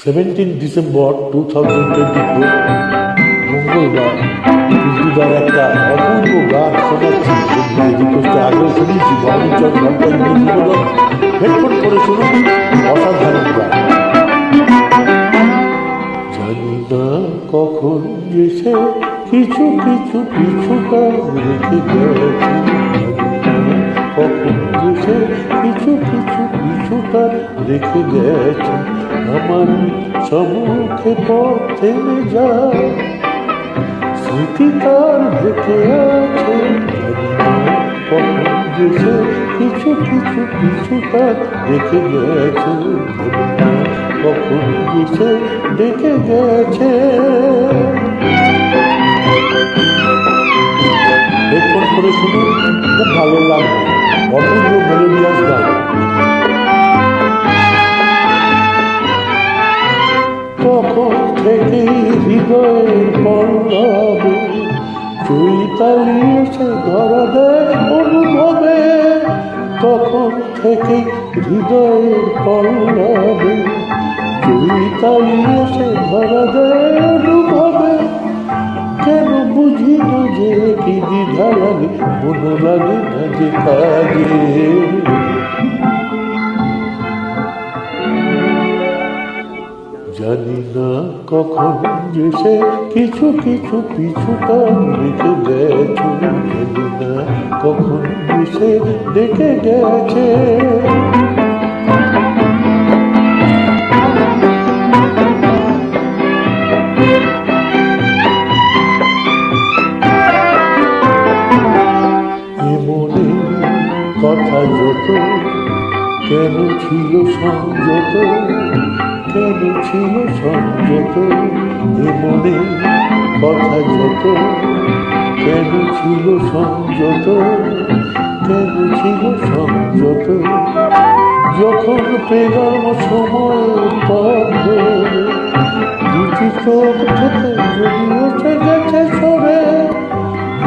December 2024 মঙ্গলবার পিন্টুদার একটা অপূর্ব গান শোনাচ্ছি। রিকোয়েস্টে আগেও শুনেছি, বাবুচর ঘন্টার বিনোদন হেডফোন করে শুনুন, অসাধারণ গান। জানি না কখন এসে কিছু কিছু পিছুটা রেখে গেছে, কখন এসে কিছু কিছু পিছুটা রেখে গেছে। আমার সম্মুখে পথ থেমে যায়, স্মৃতি তার ঢেকে আছে। কখন এসে কিছু কিছু পিছুটা রেখে গেছে, কখন এসে ডেকে গেছে। হেডফোন করে শুনুন, খুব ভালো লাগবে, অপূর্ব মেলোডিয়াস গান। তখন থেকেই হৃদয়ের পল্লবে চৈতালি এসে ধরা দেয় অনুভবে। তখন থেকেই হৃদয়ের পল্লবে চৈতালি এসে ধরা দেয় অনুভবে। কেন বুঝি না যে কি দ্বিধা লাগে, মনে লাগে না যে কাজে। জানি না কখন এসে কিছু কিছু পিছুটা রেখে গেছে, জানি না কখন এসে ডেকে গেছে। মনে কথা যত কেন ছিল সংযত, কেন ছিল সংযত। মনে কথা যত কেন ছিল সংযত, কেন ছিল সংযত। যখন পেলাম সময়ের পথ দুটি চোখ থেকে যদি উঠে গেছে সরে।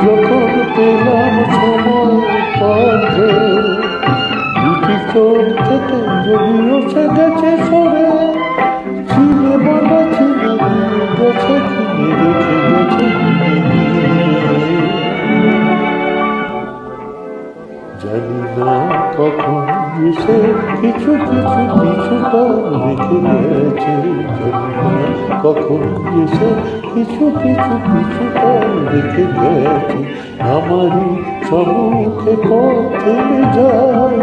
যখন পেলাম সময়ের পথ দুটি চোখ থেকে যদি উঠে গেছে সরে। চিনে বাবা চিনে দিয়ে গেছে, কিনে রেখে গেছে জানি না কখন এসে কিছু কিছু পিছুটা রেখে গেছে, জানি না কখন এসে কিছু কিছু পিছুটা রেখে গেছে। আমারই সম্মুখে পথ থেমে যায়,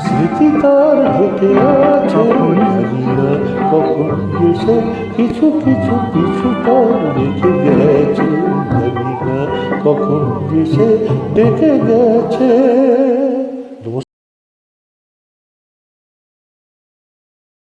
স্মৃতি তার ঢেকে আছে। জানি না কখন এসে কিছু কিছু পিছুটা রেখে গেছে, জানি না কখন এসে ডেকে গেছে।